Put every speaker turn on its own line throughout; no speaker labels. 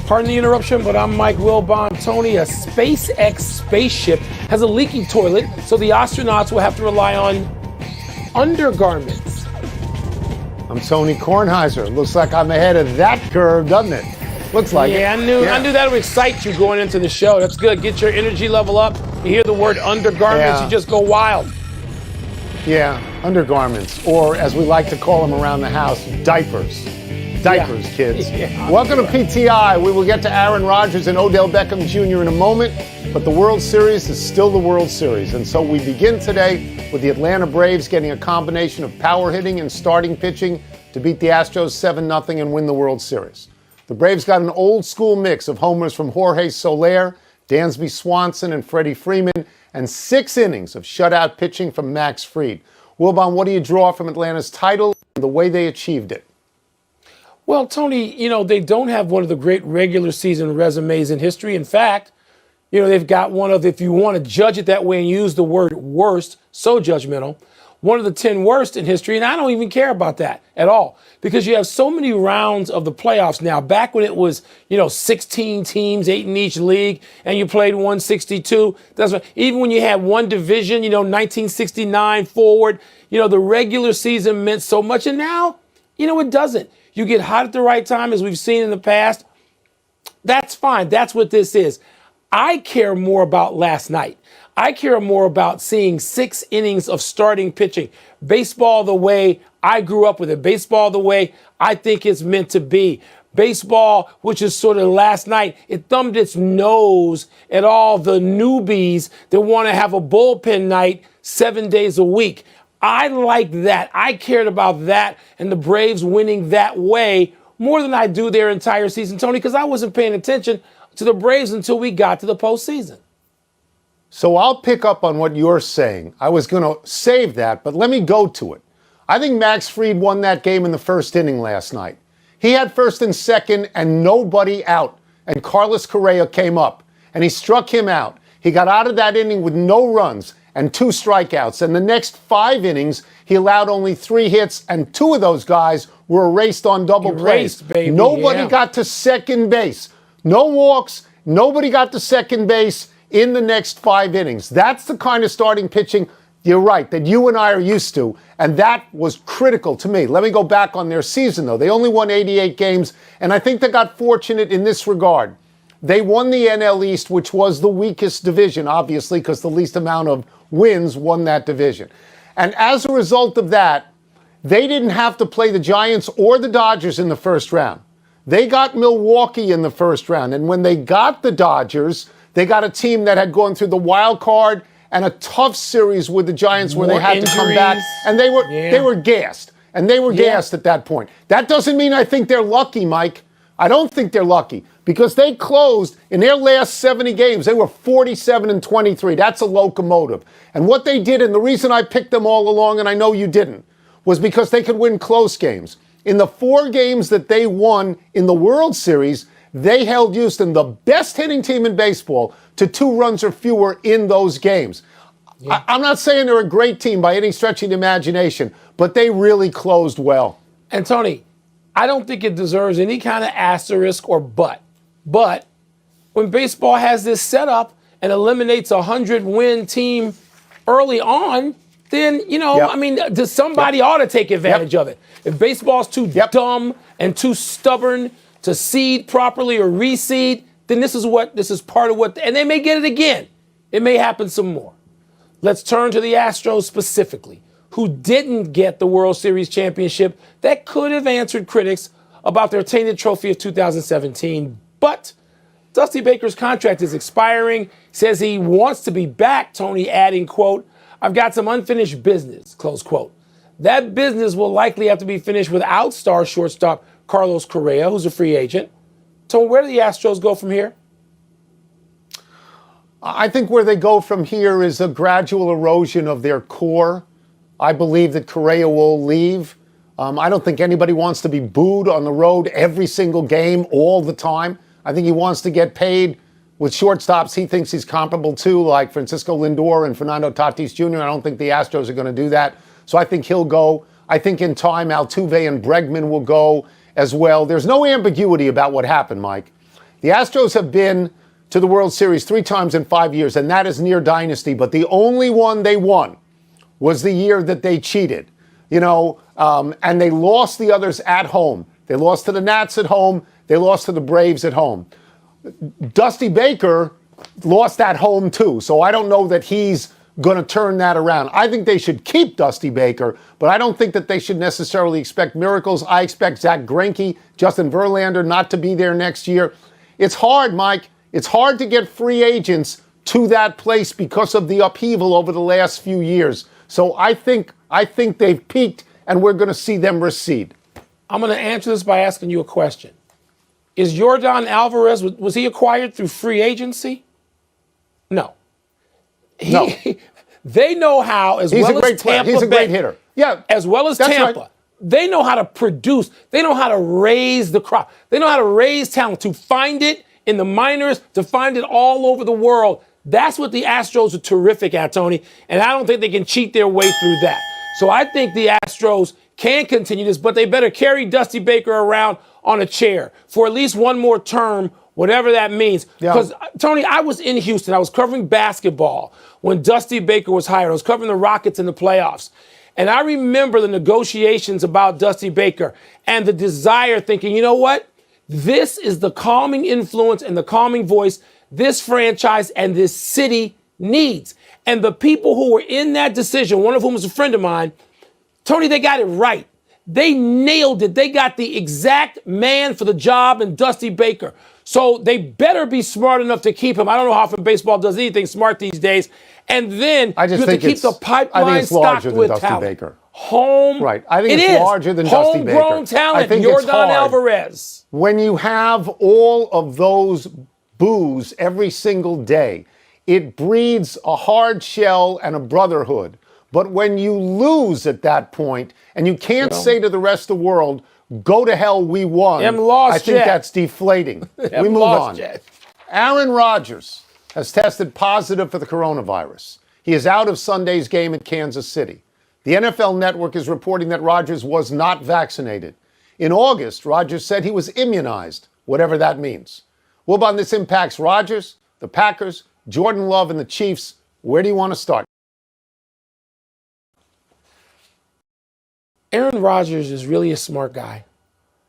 Pardon the interruption, but I'm Mike Wilbon. Tony, a SpaceX spaceship has a leaking toilet, so the astronauts will have to rely on undergarments.
I'm Tony Kornheiser. Looks like I'm ahead of that curve, doesn't it? Looks like it.
I knew that would excite you going into the show. That's good. Get your energy level up. You hear the word undergarments, you just go wild.
Yeah, undergarments, or as we like to call them around the house, diapers. Diapers, kids. Welcome to PTI. We will get to Aaron Rodgers and Odell Beckham Jr. in a moment, but the World Series is still the World Series. And so we begin today with the Atlanta Braves getting a combination of power hitting and starting pitching to beat the Astros 7-0 and win the World Series. The Braves got an old school mix of homers from Jorge Soler, Dansby Swanson, and Freddie Freeman, and 6 innings of shutout pitching from Max Fried. Wilbon, what do you draw from Atlanta's title and the way they achieved it?
Well, Tony, they don't have one of the great regular season resumes in history. In fact, they've got one of, if you want to judge it that way and use the word worst, so judgmental, one of the 10 worst in history. And I don't even care about that at all because you have so many rounds of the playoffs now. Back when it was, 16 teams, 8 in each league, and you played 162. Even when you had one division, 1969 forward, the regular season meant so much. And now, it doesn't. You get hot at the right time, as we've seen in the past. That's fine. That's what this is. I care more about last night. I care more about seeing 6 innings of starting pitching. Baseball the way I grew up with it. Baseball the way I think it's meant to be. Baseball, which is sort of last night, it thumbed its nose at all the newbies that want to have a bullpen night 7 days a week. I like that. I cared about that and the Braves winning that way more than I do their entire season, Tony, because I wasn't paying attention to the Braves until we got to the postseason.
So I'll pick up on what you're saying. I was going to save that, but let me go to it. I think Max Fried won that game in the first inning last night. He had first and second and nobody out, and Carlos Correa came up, and he struck him out. He got out of that inning with no runs and 2 strikeouts. And the next 5 innings, he allowed only 3 hits, and 2 of those guys were erased on double plays.
Baby,
nobody got to second base. No walks. Nobody got to second base in the next 5 innings. That's the kind of starting pitching, you're right, that you and I are used to, and that was critical to me. Let me go back on their season, though. They only won 88 games, and I think they got fortunate in this regard. They won the NL East, which was the weakest division, obviously, because the least amount of wins won that division. And as a result of that, they didn't have to play the Giants or the Dodgers in the first round. They got Milwaukee in the first round. And when they got the Dodgers, they got a team that had gone through the wild card and a tough series with the Giants where they had to come back. And they were gassed. And they were gassed at that point. That doesn't mean I think they're lucky, Mike. I don't think they're lucky because they closed in their last 70 games. They were 47-23. That's a locomotive. And what they did, and the reason I picked them all along, and I know you didn't, was because they could win close games. In the 4 games that they won in the World Series, they held Houston, the best hitting team in baseball, to 2 runs or fewer in those games. Yeah. I'm not saying they're a great team by any stretch of the imagination, but they really closed well.
And Tony, I don't think it deserves any kind of asterisk or but. But when baseball has this setup and eliminates a 100-win team early on, then, somebody ought to take advantage of it. If baseball's too dumb and too stubborn to seed properly or reseed, then this is part of what, and they may get it again. It may happen some more. Let's turn to the Astros specifically, who didn't get the World Series championship that could have answered critics about their tainted trophy of 2017. But Dusty Baker's contract is expiring. Says he wants to be back, Tony adding, quote, "I've got some unfinished business," close quote. That business will likely have to be finished without star shortstop Carlos Correa, who's a free agent. So where do the Astros go from here?
I think where they go from here is a gradual erosion of their core. I believe that Correa will leave. I don't think anybody wants to be booed on the road every single game all the time. I think he wants to get paid with shortstops he thinks he's comparable to, like Francisco Lindor and Fernando Tatis Jr. I don't think the Astros are going to do that. So I think he'll go. I think in time Altuve and Bregman will go as well. There's no ambiguity about what happened, Mike. The Astros have been to the World Series 3 times in 5 years, and that is near dynasty. But the only one they won was the year that they cheated, and they lost the others at home. They lost to the Nats at home. They lost to the Braves at home. Dusty Baker lost at home too, so I don't know that he's going to turn that around. I think they should keep Dusty Baker, but I don't think that they should necessarily expect miracles. I expect Zach Greinke, Justin Verlander not to be there next year. It's hard, Mike. It's hard to get free agents to that place because of the upheaval over the last few years. So I think they've peaked, and we're going to see them recede.
I'm going to answer this by asking you a question. Is Yordan Alvarez, was he acquired through free agency? No.
No.
They know how, as well as Tampa Bay.
He's a great hitter. Yeah.
As well as Tampa. Right. They know how to produce. They know how to raise the crop. They know how to raise talent, to find it in the minors, to find it all over the world. That's what the Astros are terrific at, Tony. And I don't think they can cheat their way through that. So I think the Astros can continue this, but they better carry Dusty Baker around on a chair for at least one more term, whatever that means. Because, Tony, I was in Houston. I was covering basketball when Dusty Baker was hired. I was covering the Rockets in the playoffs. And I remember the negotiations about Dusty Baker and the desire thinking, you know what? This is the calming influence and the calming voice this franchise and this city needs. And the people who were in that decision, one of whom was a friend of mine, Tony, they got it right. They nailed it. They got the exact man for the job in Dusty Baker. So they better be smart enough to keep him. I don't know how often baseball does anything smart these days. And then
I just
you have to keep the pipeline stocked with
Dusty
talent.
Baker.
Right.
I think it's larger than Dusty Baker.
Homegrown talent, Yordan Alvarez.
When you have all of those boos every single day, it breeds a hard shell and a brotherhood. But when you lose at that point, and you can't say to the rest of the world, go to hell, we won, I think that's deflating. We move on. Aaron Rodgers has tested positive for the coronavirus. He is out of Sunday's game at Kansas City. The NFL Network is reporting that Rodgers was not vaccinated. In August, Rodgers said he was immunized, whatever that means. Wilbon, this impacts Rodgers, the Packers, Jordan Love, and the Chiefs. Where do you want to start?
Aaron Rodgers is really a smart guy.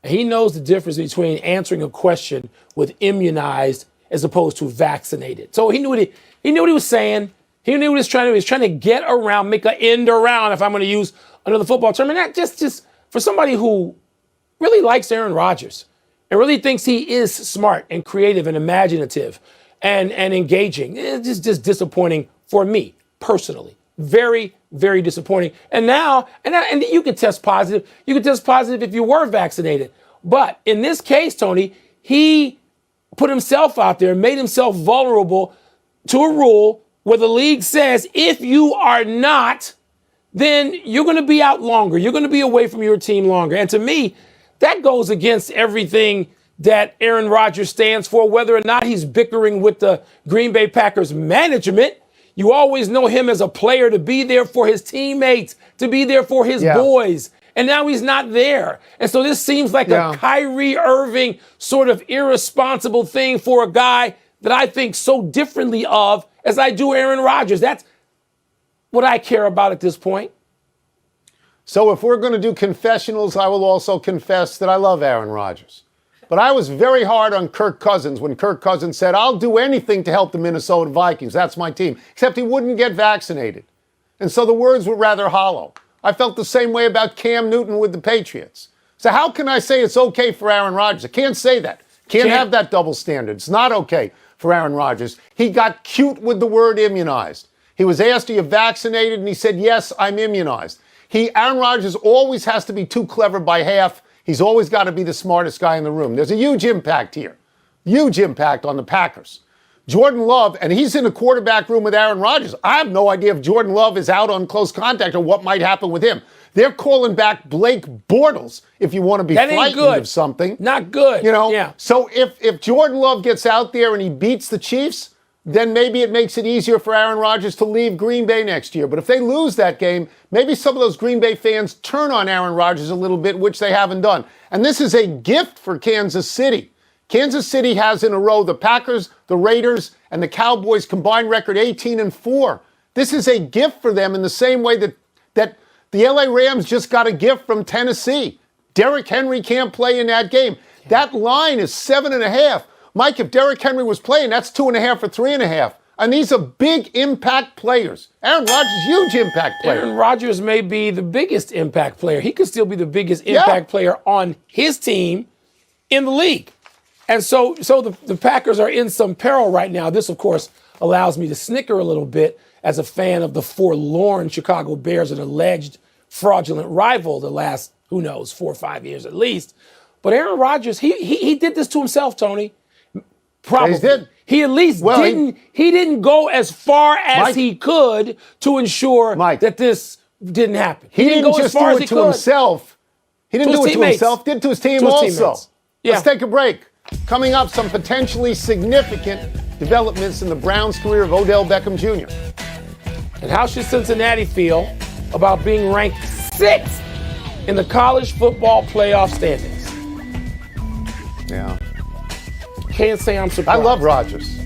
And he knows the difference between answering a question with immunized as opposed to vaccinated. So he knew what he was saying. He knew what he was trying to do. He was trying to get around, make an end around, if I'm going to use another football term. And that just for somebody who really likes Aaron Rodgers and really thinks he is smart and creative and imaginative and engaging, it's just disappointing for me personally. Very, very disappointing. And now, and you can test positive. You can test positive if you were vaccinated. But in this case, Tony, he put himself out there, made himself vulnerable to a rule where the league says if you are not, then you're going to be out longer. You're going to be away from your team longer. And to me, that goes against everything that Aaron Rodgers stands for, whether or not he's bickering with the Green Bay Packers management. You always know him as a player to be there for his teammates, to be there for his boys. And now he's not there. And so this seems like a Kyrie Irving sort of irresponsible thing for a guy that I think so differently of as I do Aaron Rodgers. That's what I care about at this point.
So if we're going to do confessionals, I will also confess that I love Aaron Rodgers. But I was very hard on Kirk Cousins when Kirk Cousins said, I'll do anything to help the Minnesota Vikings. That's my team. Except he wouldn't get vaccinated. And so the words were rather hollow. I felt the same way about Cam Newton with the Patriots. So how can I say it's okay for Aaron Rodgers? I can't say that. Can't have that double standard. It's not okay for Aaron Rodgers. He got cute with the word immunized. He was asked, are you vaccinated? And he said, yes, I'm immunized. Aaron Rodgers always has to be too clever by half. He's always got to be the smartest guy in the room. There's a huge impact here. Huge impact on the Packers. Jordan Love, and he's in the quarterback room with Aaron Rodgers. I have no idea if Jordan Love is out on close contact or what might happen with him. They're calling back Blake Bortles if you want to be frightened of something.
Not good.
So if Jordan Love gets out there and he beats the Chiefs, then maybe it makes it easier for Aaron Rodgers to leave Green Bay next year. But if they lose that game, maybe some of those Green Bay fans turn on Aaron Rodgers a little bit, which they haven't done. And this is a gift for Kansas City. Kansas City has in a row the Packers, the Raiders, and the Cowboys combined record 18-4. This is a gift for them in the same way that the LA Rams just got a gift from Tennessee. Derrick Henry can't play in that game. That line is 7.5. Mike, if Derrick Henry was playing, that's 2.5 or 3.5. And these are big impact players. Aaron Rodgers, huge impact player.
Aaron Rodgers may be the biggest impact player. He could still be the biggest impact player on his team in the league. And so the Packers are in some peril right now. This, of course, allows me to snicker a little bit as a fan of the forlorn Chicago Bears, an alleged fraudulent rival the last, 4 or 5 years at least. But Aaron Rodgers, he did this to himself, Tony. Probably.
He did.
He at least he didn't go as far as he could to ensure that this didn't happen.
He didn't go just as far do it as to himself. He didn't do it to himself. Did it to his team also. Yeah. Let's take a break. Coming up, some potentially significant developments in the Browns' career of Odell Beckham Jr.
And how should Cincinnati feel about being ranked 6th in the college football playoff standings?
Yeah.
Can't say I'm surprised.
I love Rodgers.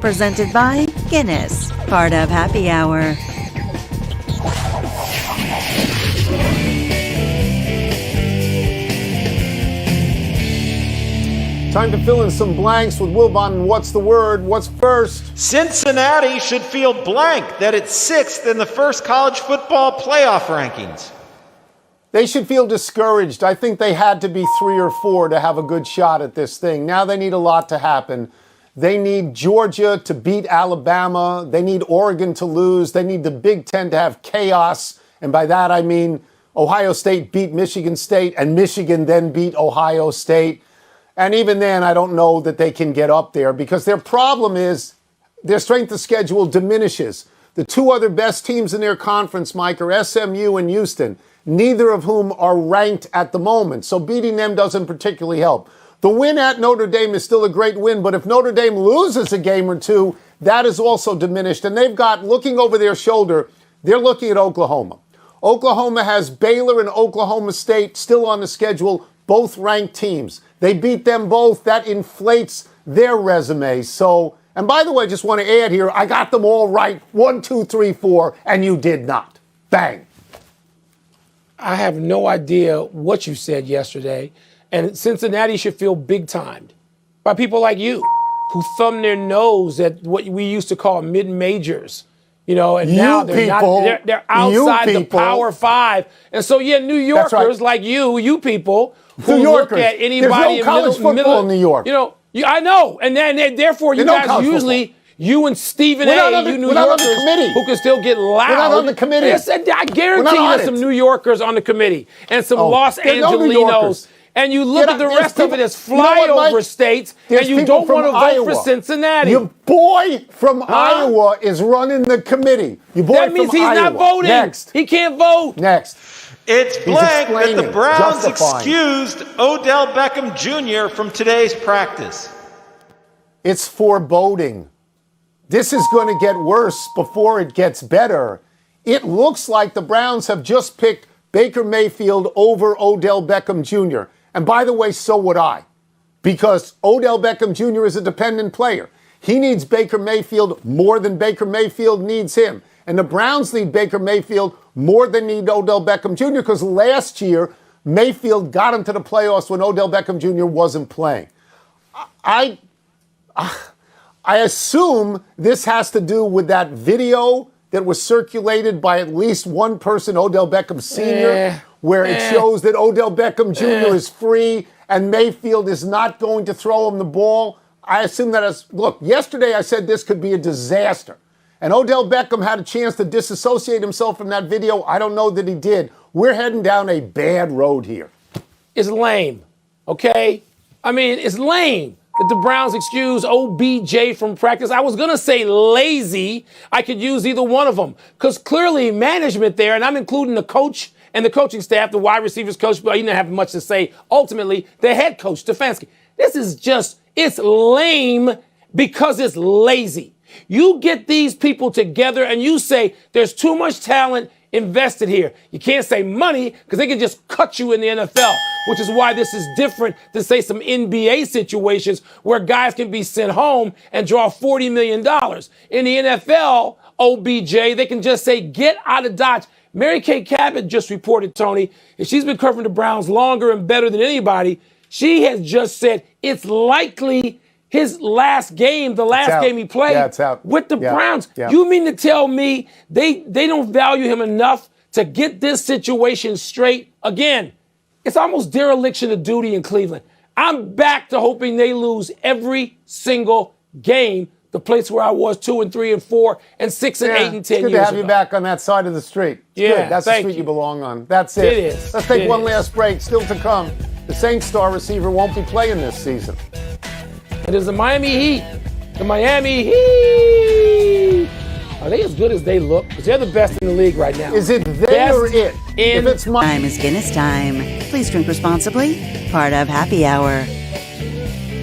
Presented by Guinness, part of Happy Hour.
Time to fill in some blanks with Wilbon. What's the word? What's first?
Cincinnati should feel blank that it's 6th in the first college football playoff rankings.
They should feel discouraged. I think they had to be 3 or 4 to have a good shot at this thing. Now they need a lot to happen. They need Georgia to beat Alabama. They need Oregon to lose. They need the Big Ten to have chaos. And by that I mean Ohio State beat Michigan State and Michigan then beat Ohio State. And even then, I don't know that they can get up there because their problem is their strength of schedule diminishes. The 2 other best teams in their conference, Mike, are SMU and Houston, neither of whom are ranked at the moment. So beating them doesn't particularly help. The win at Notre Dame is still a great win, but if Notre Dame loses a game or 2, that is also diminished. And they've got, looking over their shoulder, they're looking at Oklahoma. Oklahoma has Baylor and Oklahoma State still on the schedule, both ranked teams. They beat them both. That inflates their resume. So, and by the way, just want to add here, I got them all right. 1, 2, 3, 4, and you did not. Bang.
I have no idea what you said yesterday. And Cincinnati should feel big-timed by people like you who thumb their nose at what we used to call mid-majors. And now they're outside the Power 5. And so, New Yorkers like you people who look at anybody
in college football in New York.
I know. And then therefore you guys usually, you and Stephen A., you New Yorkers who can still get loud.
We're not on the committee.
I guarantee there's some New Yorkers on the committee and some Los Angelinos. And you look at the rest of it as flyover states, and you don't want to vote for Cincinnati.
Your boy from Iowa is running the committee.
That means he's not voting.
Next.
He can't vote.
Next.
It's blank that the Browns excused Odell Beckham Jr. from today's practice.
It's foreboding. This is going to get worse before it gets better. It looks like the Browns have just picked Baker Mayfield over Odell Beckham Jr. And by the way, so would I, because Odell Beckham Jr. is a dependent player. He needs Baker Mayfield more than Baker Mayfield needs him. And the Browns need Baker Mayfield more than need Odell Beckham Jr. because last year, Mayfield got him to the playoffs when Odell Beckham Jr. wasn't playing. I assume this has to do with that video that was circulated by at least one person, Odell Beckham Sr., where it shows that Odell Beckham Jr. is free and Mayfield is not going to throw him the ball. I assume that look, yesterday I said this could be a disaster. And Odell Beckham had a chance to disassociate himself from that video. I don't know that he did. We're heading down a bad road here.
It's lame, okay? I mean, it's lame that the Browns excuse OBJ from practice. I was going to say lazy. I could use either one of them because clearly management there, and I'm including the coach and the coaching staff, the wide receivers coach, but he didn't have much to say. Ultimately, the head coach, Stefanski. This is just, it's lame because it's lazy. You get these people together and you say there's too much talent invested here. You can't say money because they can just cut you in the NFL, which is why this is different than, say, some NBA situations where guys can be sent home and draw $40 million. In the NFL, OBJ, they can just say, get out of Dodge. Mary Kay Cabot just reported, Tony, and she's been covering the Browns longer and better than anybody. She has just said it's likely his last game, the last game he played with the Browns. Yeah. You mean to tell me they don't value him enough to get this situation straight? Again, it's almost dereliction of duty in Cleveland. I'm back to hoping they lose every single game, the place where I was 2 and 3 and 4 and 6 and 8 and 10 years ago.
It's good to have you back on that side of the street. It's good. That's the street you belong on. That's it.
It is.
Let's take one last break. Still to come. The Saints star receiver won't be playing this season.
It is the Miami Heat. The Miami Heat. Are they as good as they look? Because they're the best in the league right now.
Is it they or it? If it's
Time is Guinness time. Please drink responsibly. Part of Happy Hour.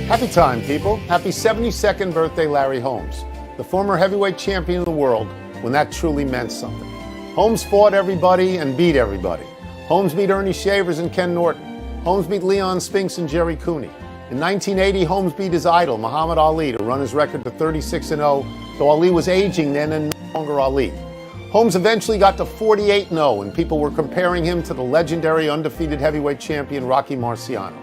Happy time, people. Happy 72nd birthday, Larry Holmes, the former heavyweight champion of the world, when that truly meant something. Holmes fought everybody and beat everybody. Holmes beat Ernie Shavers and Ken Norton. Holmes beat Leon Spinks and Jerry Cooney. In 1980, Holmes beat his idol, Muhammad Ali, to run his record to 36-0, though Ali was aging then and no longer Ali. Holmes eventually got to 48-0, and people were comparing him to the legendary undefeated heavyweight champion Rocky Marciano.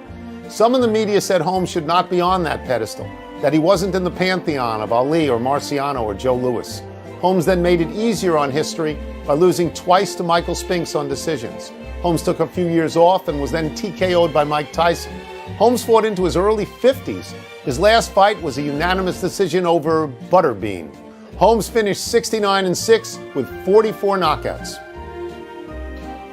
Some in the media said Holmes should not be on that pedestal, that he wasn't in the pantheon of Ali or Marciano or Joe Louis. Holmes then made it easier on history by losing twice to Michael Spinks on decisions. Holmes took a few years off and was then TKO'd by Mike Tyson. Holmes fought into his early 50s. His last fight was a unanimous decision over Butterbean. Holmes finished 69-6 with 44 knockouts.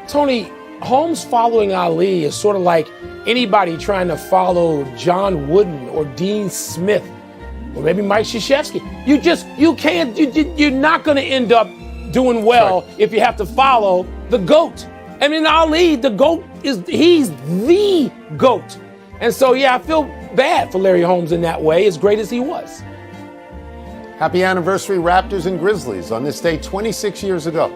Tony, Holmes following Ali is sort of like anybody trying to follow John Wooden or Dean Smith or maybe Mike Krzyzewski. You're not going to end up doing well if you have to follow the GOAT. I mean, Ali, the GOAT, he's the GOAT. And so, I feel bad for Larry Holmes in that way, as great as he was.
Happy anniversary, Raptors and Grizzlies. On this day 26 years ago,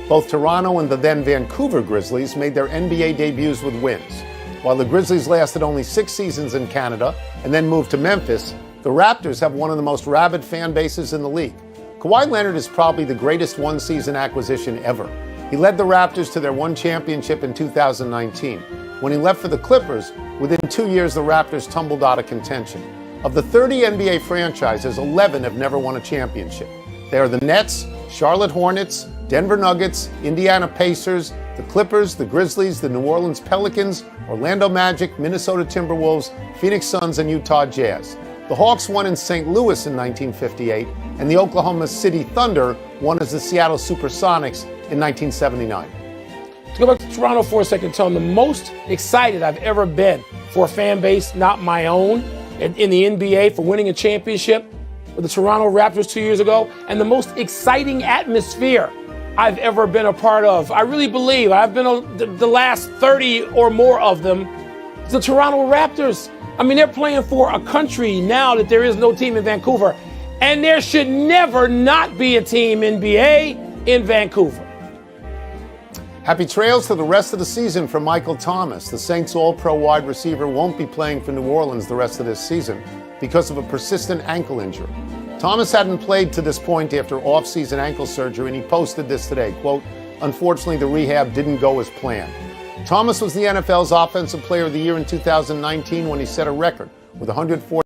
both Toronto and the then Vancouver Grizzlies made their NBA debuts with wins. While the Grizzlies lasted only 6 seasons in Canada and then moved to Memphis, the Raptors have one of the most rabid fan bases in the league. Kawhi Leonard is probably the greatest one-season acquisition ever. He led the Raptors to their one championship in 2019. When he left for the Clippers, within 2 years the Raptors tumbled out of contention. Of the 30 NBA franchises, 11 have never won a championship. They are the Nets, Charlotte Hornets, Denver Nuggets, Indiana Pacers, the Clippers, the Grizzlies, the New Orleans Pelicans, Orlando Magic, Minnesota Timberwolves, Phoenix Suns, and Utah Jazz. The Hawks won in St. Louis in 1958, and the Oklahoma City Thunder won as the Seattle Supersonics in 1979.
To go back to Toronto for a second, Tom, the most excited I've ever been for a fan base, not my own, in the NBA for winning a championship with the Toronto Raptors 2 years ago, and the most exciting atmosphere I've ever been a part of. I really believe I've been the last 30 or more of them. The Toronto Raptors. I mean, they're playing for a country now that there is no team in Vancouver, and there should never not be a team NBA in Vancouver.
Happy trails to the rest of the season for Michael Thomas. The Saints All-Pro wide receiver won't be playing for New Orleans the rest of this season because of a persistent ankle injury. Thomas hadn't played to this point after off-season ankle surgery, and he posted this today, quote, "Unfortunately, the rehab didn't go as planned." Thomas was the NFL's Offensive Player of the Year in 2019 when he set a record with 140